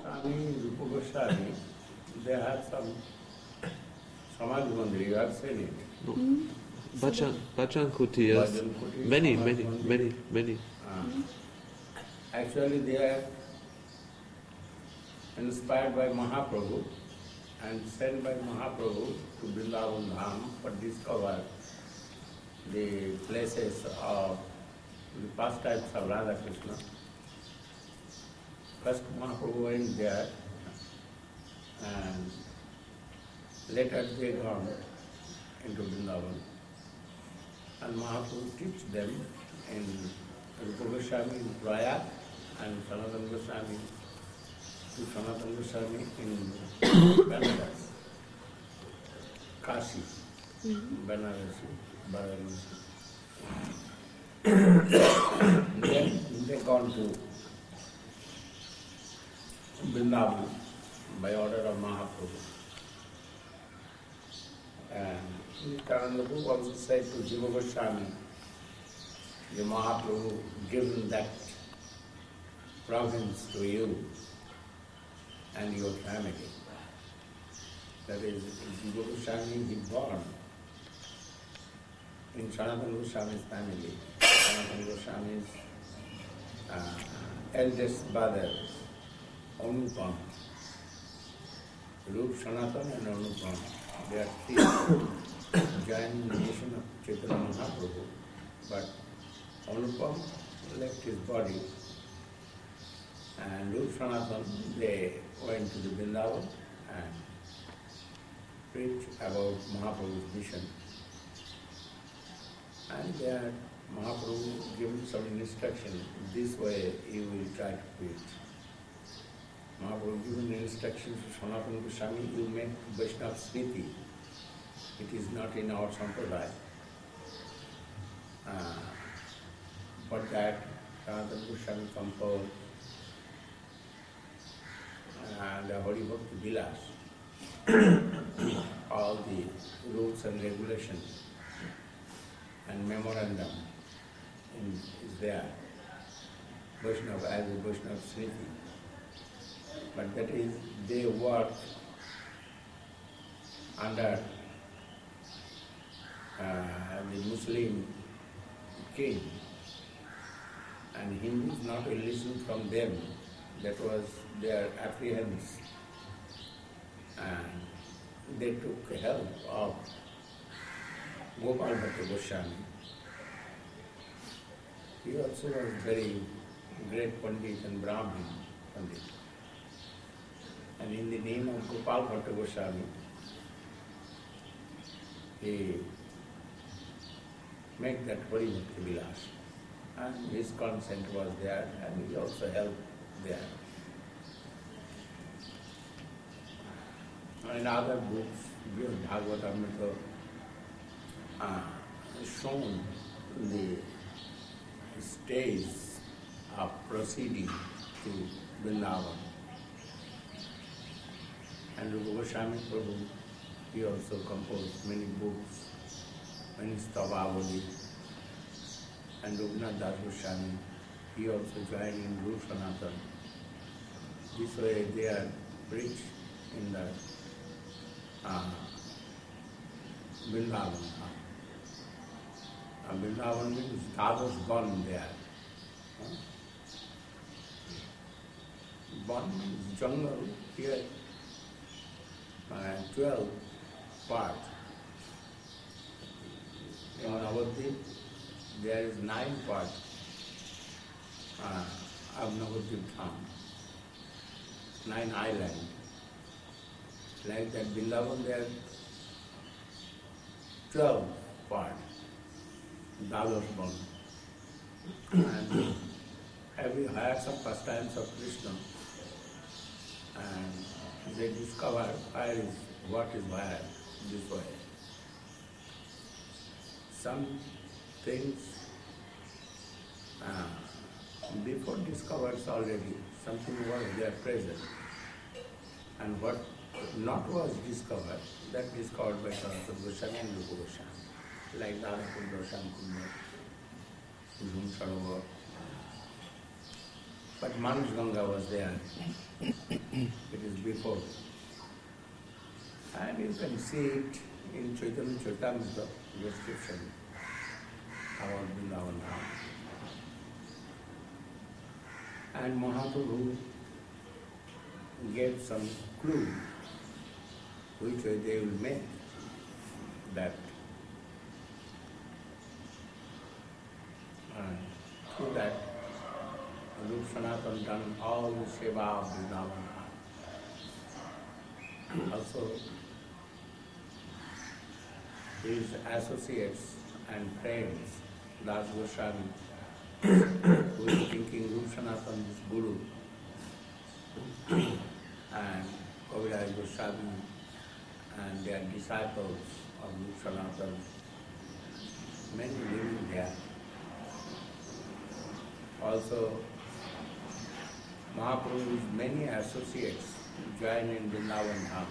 Goswami, Rupa Goswami, they have some Samadhi Mandir, you have seen it. No. Bhajan Kutiyas, Bhajan Kuti, many, Samadhi Mandir. many. Actually, they are inspired by Mahaprabhu and sent by Mahaprabhu to Vrindavan Dham for discover the places of the pastimes of Radha Krishna. First Mahaprabhu went there and later they gone into Vrindavan and Mahaprabhu teach them in Rupa Goswami in Prayag and Sanatana Goswami in Banaras, Kashi, Banarasi, Varanasi. Then they gone to Vrindavan by order of Mahaprabhu. And Nityananda Prabhu also said to Jiva Goswami, the Mahaprabhu given that province to you and your family. That is, Jiva Goswami, he born in Sanatana Goswami's family. Sanatana Goswami's eldest brother, Anupam. Rup, Sanatana and Anupam. They are three joined the nation of Chaitanya Mahaprabhu. But Anupam left his body and Rup, Sanatana, they went to the Vrindavan and preached about Mahaprabhu's mission. And there Mahaprabhu given some instruction, this way you will try to preach. Mahaprabhu given instructions to Sanatana Goswami, you make Vaishnava Smriti. It is not in our sampradaya. For that, Sanatana Goswami composed the Hari Bhakti Vilas, all the rules and regulations and memorandum is there, Vaishnava as a Vaishnava Smriti. But that is, they work under the Muslim king, and Hindus not will listen from them. That was their apprehension. And they took help of Gopal Bhatta Goswami. He also was very great Pandit and Brahmin Pandit. And in the name of Gopal Bhatta Goswami, he made that Hari Bhakti Vilas. And his consent was there, and he also helped there. In other books, Bhagavatamrita shown the stage of proceeding to Vrindavan. And Rupa Goswami Prabhu, he also composed many books, many Stavavali. And Raghunath Das Goswami, he also joined in Guru Sanatana. This way they are preached in the Vrindavan. Vrindavan means God was born there. Born means jungle, here 12 parts. In Navadvip, there is 9 parts of Navadvip Dham, 9 islands. Like that Vrindavan, there are 12 parts. Dadas born. And have you heard some pastimes of Krishna? And they discover what is where, this way. Some things before discovered already, something was there present. And what not was discovered, that discovered by Sanatana Goswami and Rupa Goswami. Like Dada Kunda, Shamkunda, Jhum Sarovar. but Manush Ganga was there. It is before. And you can see it in Chaitanya Charitamrita description about Vrindavan Dham. And Mahaprabhu gave some clue which way they will make that. And through that, Rup Sanatan done all the seva of Vrindavan Dham. Also, his associates and friends, Das Goswami, who is thinking Rup Sanatan is Guru, and Kaviraj Goswami and their disciples of Rup Sanatan, many living there. Also, Mahaprabhu's many associates join in Vrindavan Dham.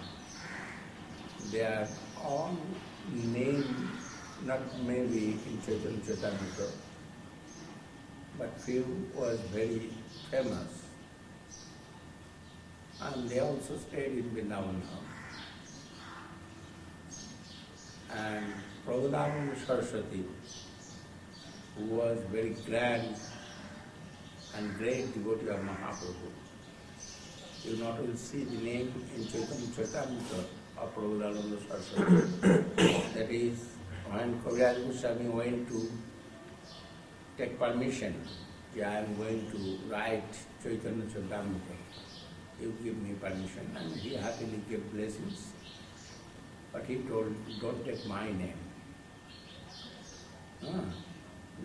They are all named, not maybe in Chaitanya Charitamrita, but few was very famous. And they also stayed in Vrindavan Dham. And Prabhupada Saraswati, who was very grand and great devotee of Mahaprabhu. You not will see the name in Chaitanya Charitamrita of Prabhupada Saraswati. That is, when Kaviraj Goswami went to take permission, I am going to write Chaitanya Charitamrita. You give me permission, and he happily gave blessings. But he told, don't take my name.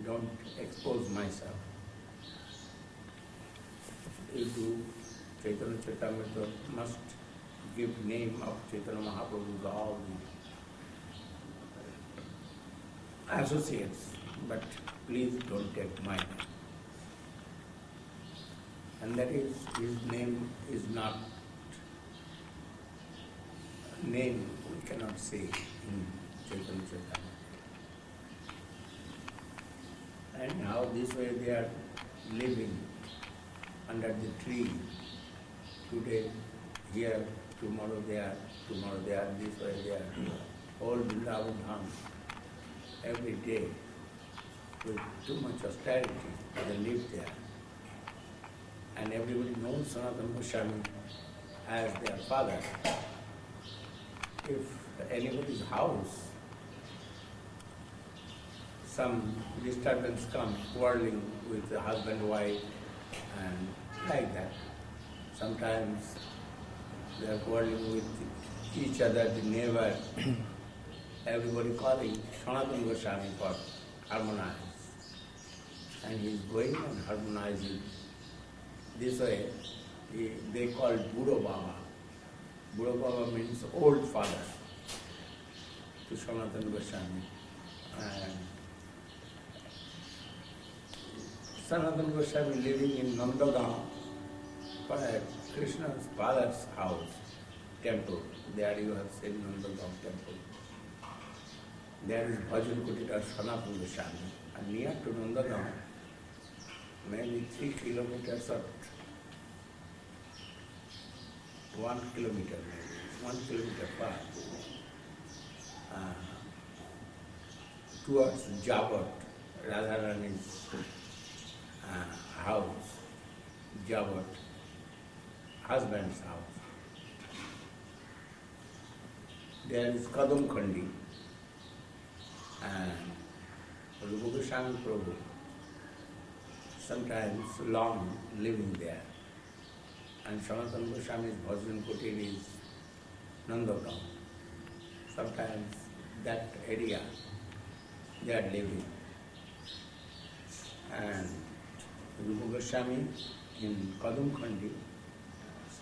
Don't expose myself. You do Chaitanya Charitamrita, must give name of Chaitanya Mahaprabhu to all the associates, but please don't take my name. And that is, his name is not name we cannot say in Chaitanya Charitamrita. And how this way they are living under the tree. Today here, tomorrow there, this way they are. All Vrindavan Dham, every day, with too much austerity, they live there. And everybody knows Sanatana Goswami as their father. If anybody's house, some disturbance comes, quarreling with the husband, wife, and like that. Sometimes they are quarreling with each other, the neighbor, everybody calling Sanatana Goswami for harmonize. And he is going and harmonizing. This way, they call Buddha Baba. Buddha Baba means old father to Sanatana Goswami. And Sanatana Goswami living in Nandagaon, Krishna's father's house, temple. There you have seen Nandagaon temple. There is Bhajan Kutir of Sanatana Goswami. And near to Nandagaon, maybe 3 kilometers or 1 kilometer, maybe 1 kilometer far, towards Jabat, Radharani's house, Jabat, husband's house. There is Kadam Khandi and Rupa Goswami Prabhu, sometimes long living there. And Sanatana Goswami's Bhajan Kutir is Nandagaon. Sometimes that area they are living. And Rupa Goswami in Kadam Khandi,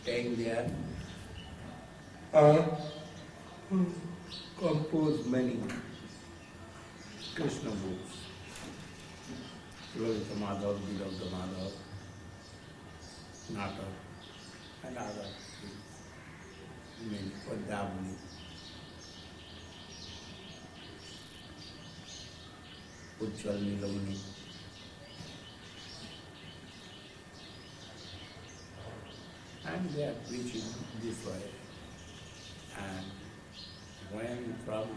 staying there, composed many Krishna books. Lalita Madhav, Vilavda Madhav, Natak, and other things, many, Padavani. Ujjwal Nilamani. and they are preaching this way. And when from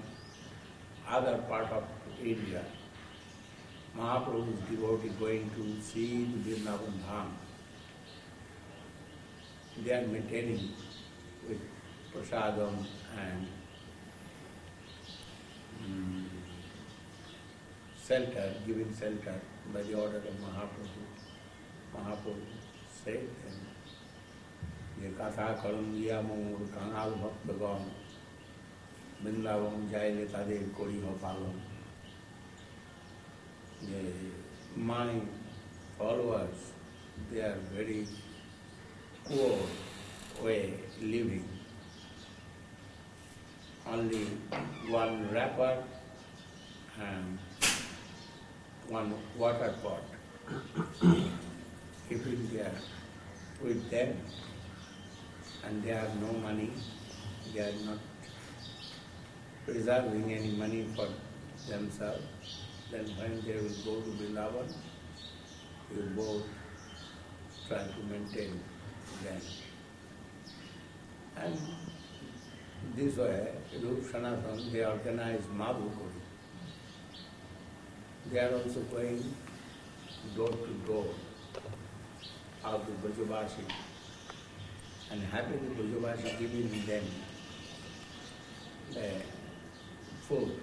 other part of India, Mahaprabhu's devotee going to see the Vrindavan Dham, they are maintaining with prasadam and shelter, giving shelter by the order of Mahaprabhu. Mahaprabhu said, "Ye katha karundiya moor kanal bhaktagon Vrindavan jaile tader kori ho palon." My followers, they are very poor way living. Only one wrapper and one water pot keeping there with them, and they have no money. They are not preserving any money for themselves. Then when they will go to Vrindavan, we will both try to maintain them. And this way, Rup Sanatan, they organize Madhukuri. They are also going door to door of the Brajavasi, and happily Brajavasi giving them the food.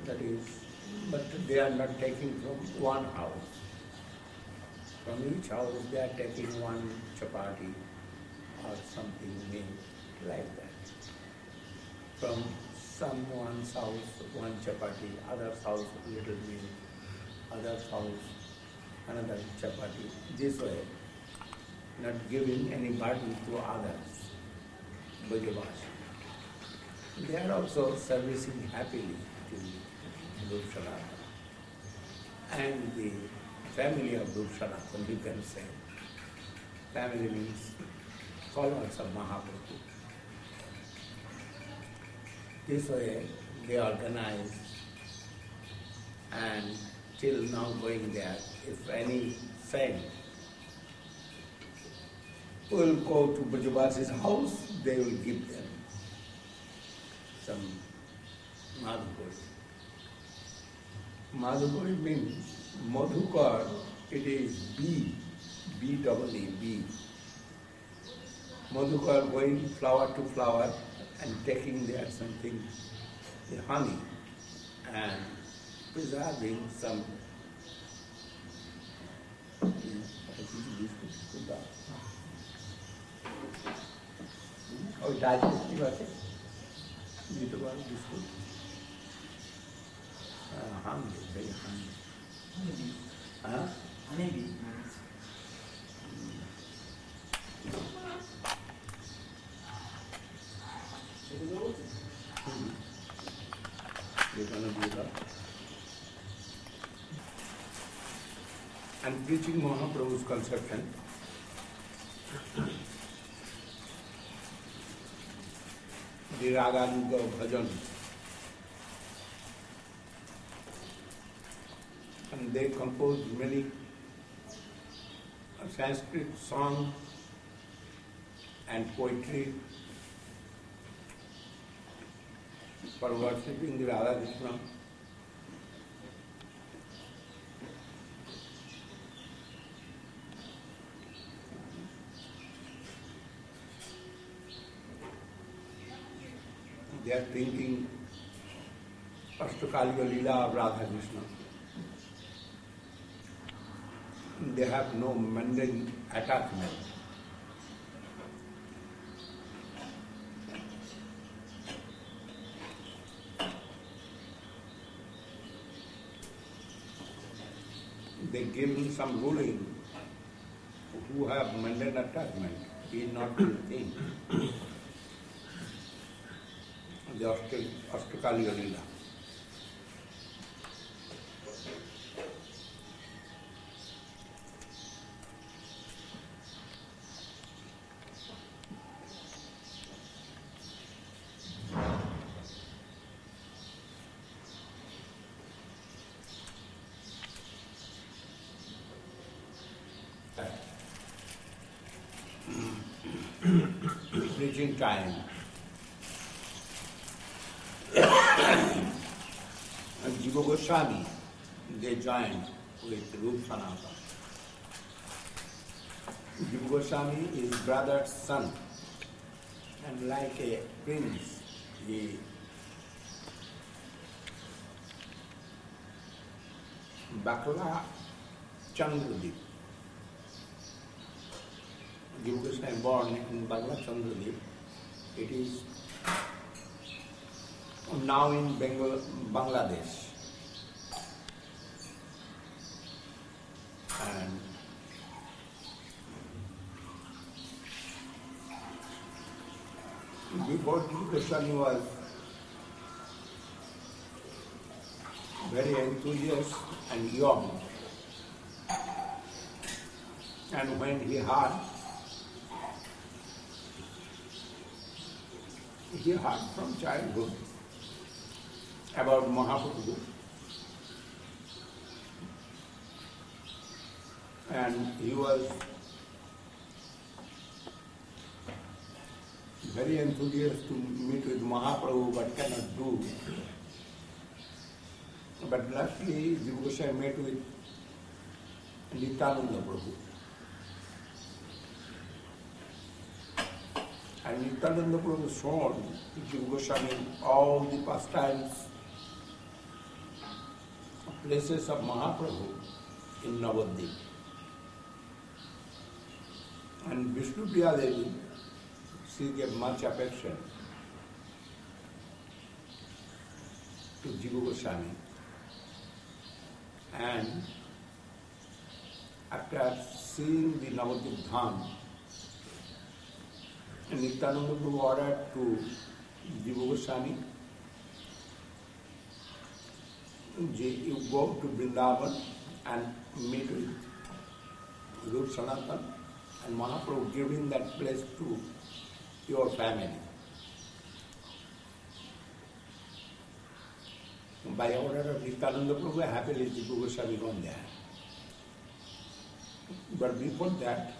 That is, but they are not taking from one house. From each house they are taking one chapati or something milk, like that. From someone's house, one chapati, other's house, little milk, other's house, another chapati. This way, not giving any burden to others. Brajavasi. They are also servicing happily to Rup Sanatan. And the family of Rup Sanatan, you can say. Family means followers of Mahaprabhu. This way they organize, and till now going there, if any saint will go to Brajavasi's house, they will give them some Madhukari. Madhukari means Madhukar, it is bee, B-double-E, Madhukar going flower to flower and taking there something, the honey, and preserving some. Oh, digestive की बात है, ये तो बात biscuit, हाँ very hungry, हाँ, Honeybee. You're gonna do that. And preaching Mahaprabhu's conception. The Raganuga Bhajan. And they composed many Sanskrit songs and poetry for worshipping the Radha Krishna. They are thinking Ashtakaliya Leela of Radha Krishna. They have no mundane attachment. They give him some ruling who have mundane attachment. He is not to think. The Ashtakaliya Leela. preaching time, and Jiva Goswami, they joined with Rup Sanatana. Jiva Goswami is brother's son, and like a prince, he Bakla Chandradip. Jiva Goswami born in Bakla Chandradip. It is now in Bangladesh. And before Jiva Goswami was very enthusiastic and young. And when he heard from childhood about Mahaprabhu, and he was very enthusiastic to meet with Mahaprabhu but cannot do. But lastly, Jiva Goswami met with Nityananda Prabhu. And Nityananda Prabhu shown Jiva Goswami all the pastimes, places of Mahaprabhu in Navadvip. And Vishnupriya Devi, she gave much affection to Jiva Goswami. And after seeing the Navadvip Dham, Nityananda Prabhu ordered to Jiva Goswami, you go to Vrindavan and meet with Rup Sanatana, and Mahaprabhu giving that place to your family. By order of Nityananda Prabhu, happily Jiva Goswami gone there. But before that,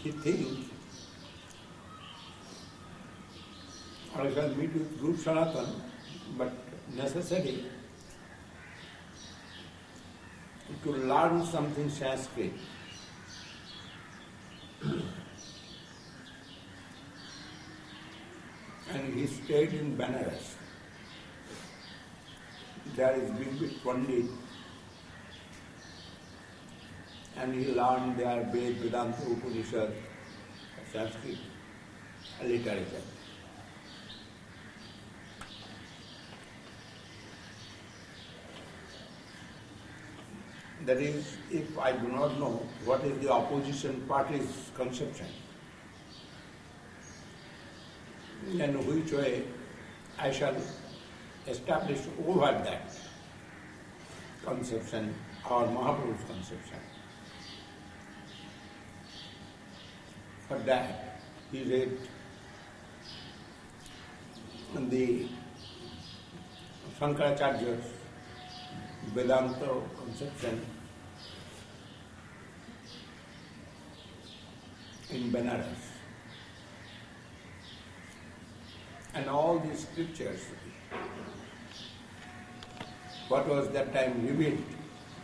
he thinks, I shall meet with Rup Sanatana, but necessary to learn something Sanskrit. And he stayed in Benares. There is big Pandit, and he learned there Ved, Vedanta, Upanishad, Sanskrit literature. That is, if I do not know what is the opposition party's conception, in which way I shall establish over that conception or Mahaprabhu's conception. For that, he read the Shankaracharya's Vedanta conception in Benares. And all these scriptures, what was that time revealed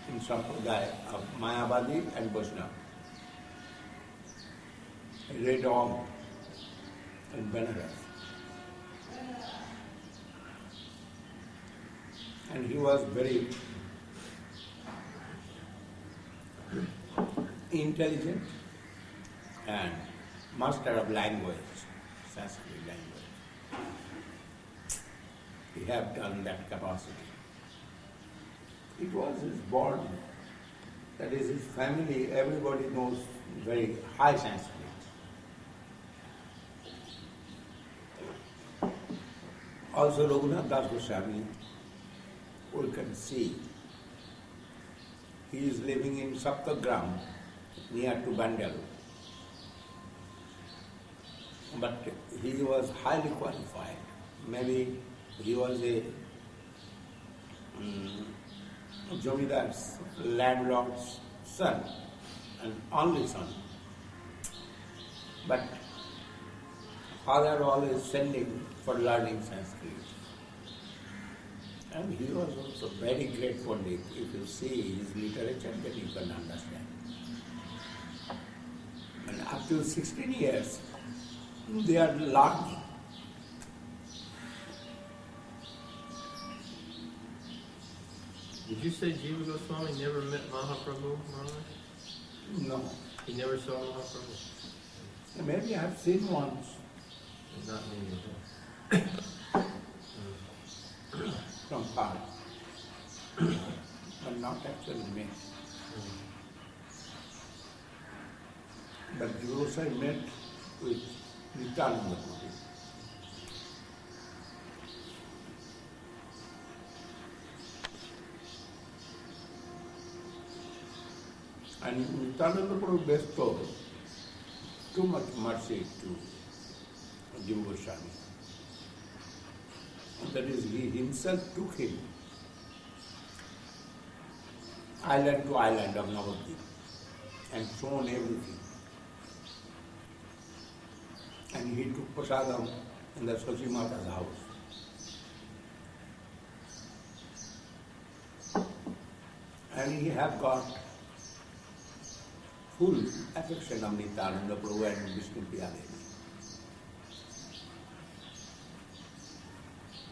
in Sampradaya of Mayavadi and Vaishnava. I read all in Benares. And he was very intelligent and master of language, Sanskrit language. He have done that capacity. It was his born, that is his family, everybody knows very high Sanskrit. Also Raghunath Das Goswami, we can see, he is living in Saptagram, near to Bangalore. But he was highly qualified. Maybe he was a Jomidar's landlord's son, and only son. But father always sending for learning Sanskrit. And he was also very great Pandit. If you see his literature, then you can understand. And up to 16 years, they are learning. Did you say Jiva Goswami never met Mahaprabhu, Maharaj? No. He never saw Mahaprabhu? Maybe I have seen once. Not me either. From far, but not actually met. But Jiva Goswami met with Nityananda Prabhu. And Nityananda Prabhu bestowed too much mercy to Jiva Goswami. That is, he himself took him island to island of Navadvip and shown everything. And he took prasadam in the Sachi Mata's house. And he have got full affection of Nityananda Prabhu and Vishnu Priya Devi.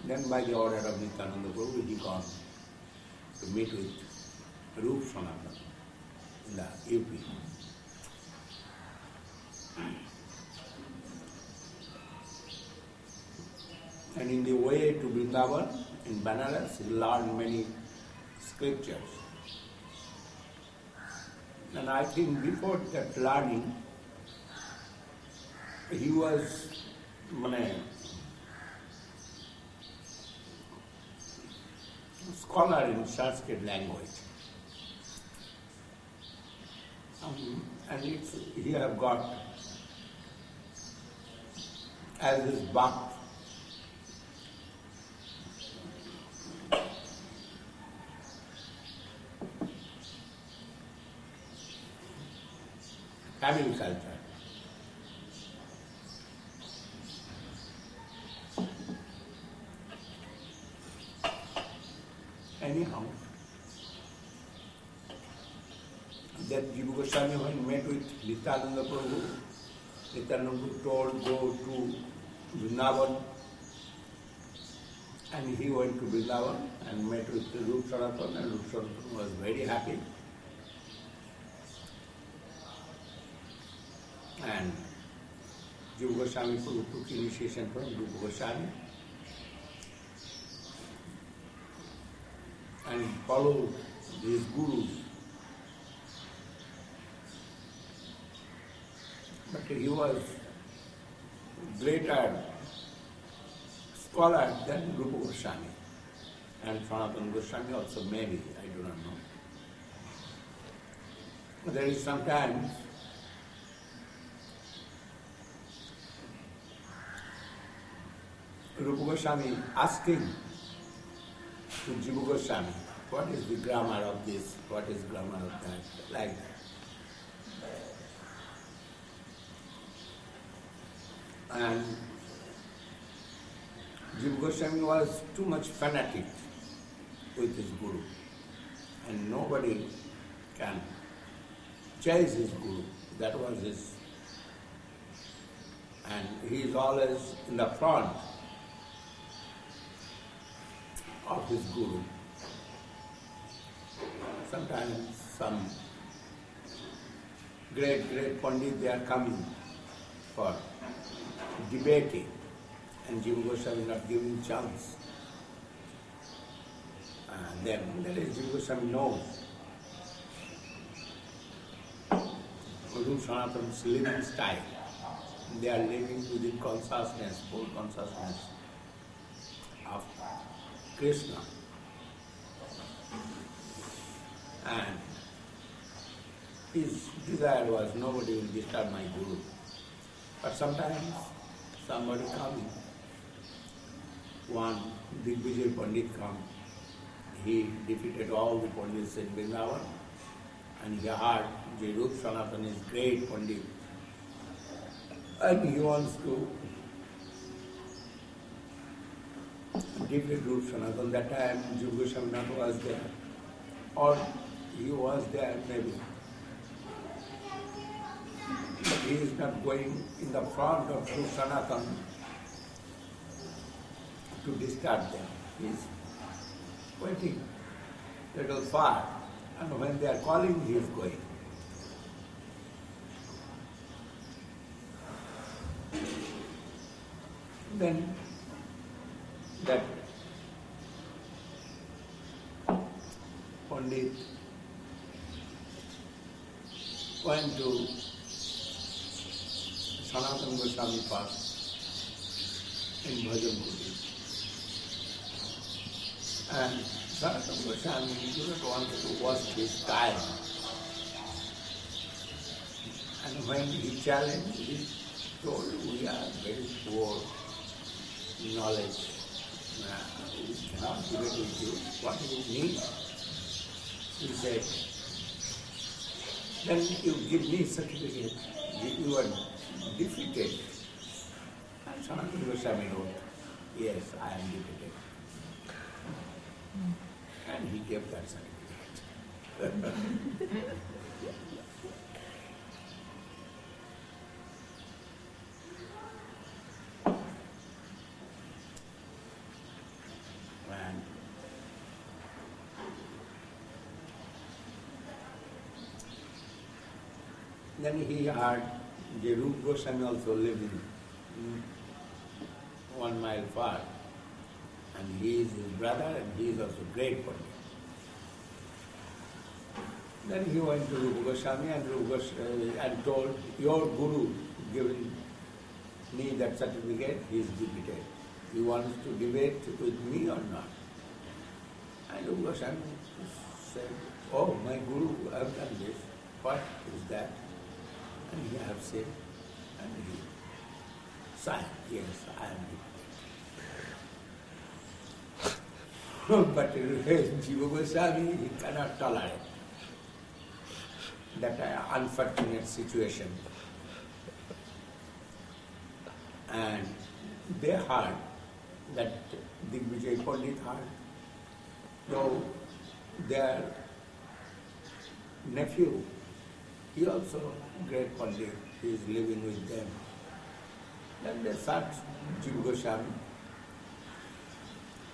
Then by the order of Nityananda Prabhu, he gone to meet with Rup Sanatan in the UP. And in the way to Vrindavan, in Banaras, he learned many scriptures. And I think before that learning, he was scholar in Sanskrit language. And he have got as his bhakt family culture. Anyhow, that Jiva Goswami, when he met with Nityananda Prabhu, Nityananda told go to Vrindavan, and he went to Vrindavan and met with Rup Sanatan, and Rup Sanatan was very happy. And Jiva Goswami Prabhu took initiation from Rupa Goswami and followed his gurus. But he was greater scholar than Rupa Goswami. And Sanatana Goswami also maybe, I do not know. But there is sometimes Rupa Goswami asking to Jiva Goswami, what is the grammar of this, what is grammar of that, like that. And Jiva Goswami was too much fanatic with his guru, and nobody can chase his guru. That was his, and he is always in the front of his guru. Sometimes some great Pandit, they are coming for debating, and Jiva Goswami not giving chance. And then that is Jiva Goswami knows Rupa Sanatan's living style. They are living within consciousness, full consciousness of Krishna. And his desire was nobody will disturb my guru. But sometimes somebody coming, one Digvijay Pandit come, he defeated all the Pandits in Vrindavan and he heard the Rup Sanatan is great Pandit, and he wants to defeat Rup Sanatan. That time Jiva Goswami Nath was there, or he was there maybe. But he is not going in the front of Rup Sanatan to disturb them. He is waiting little far, and when they are calling, he is going. Then that Pandit went to Sanatana Goswami Park in Bhajan Kuti. And Sanatana Goswami did not want to waste his time. And when he challenged, he told, we are very poor knowledge. We cannot give it with you. What do you need? He said, then you give me certificate. You are defeated. And Sanatana Goswami wrote, yes, I am defeated. And he gave that certificate. And then he heard the Rup Goswami also living 1 mile far. And he is his brother, and he is also great Pandit. Then he went to Rupa Goswami and told, your Guru given me that certificate, he is defeated. He wants to debate with me or not? And Rupa Goswami said, oh, my Guru, I have done this. What is that? And he have said, and he sighed, yes, I am defeated. But Jiva Goswami, he cannot tolerate that unfortunate situation. And they heard that Digvijay Pandit heard, though their nephew, he also great Pandit, he is living with them. Then they searched Jiva Goswami.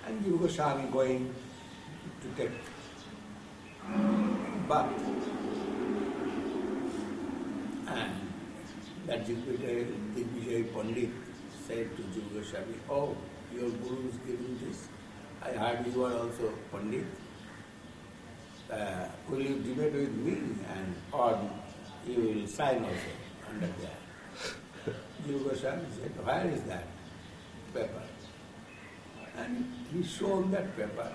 And Jiva Goswami going to take bath. And that Digvijay Pandit said to Jiva Goswami, oh, your Guru is giving this. I heard you are also Pandit. Will you debate with me? And or you will sign also under there. Jiva Goswami said, where is that paper? And he showed that paper,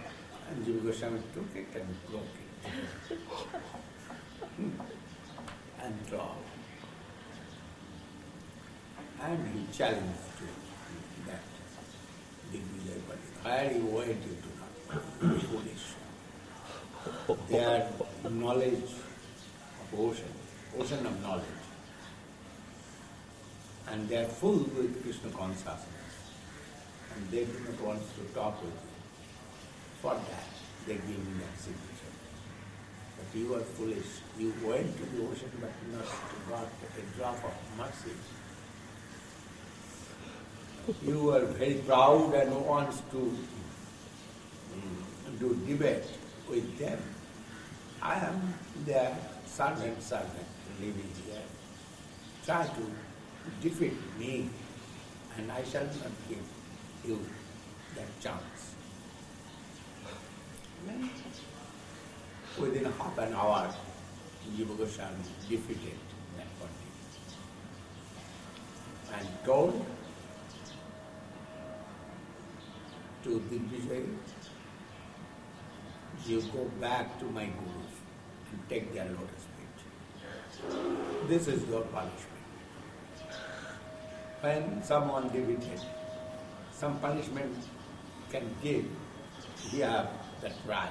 and Jiva Goswami took it and broke it. And threw. And he challenged to that Digvijay Pandit. Where you went, you do not. Foolish. Their knowledge of ocean of knowledge. And they are full with Krishna consciousness. And they do not want to talk with you. For that, they give me that signature. But you are foolish. You went to the ocean but not got a drop of mercy. You are very proud and wants to do debate with them. I am their servant living here. Try to defeat me, and I shall not give you that chance. Then, within half an hour, Jiva Goswami defeated that Pandit and told to Digvijay, you go back to my Gurus and take their lotus feet. This is your punishment. When someone defeated, some punishment can give, we have that right.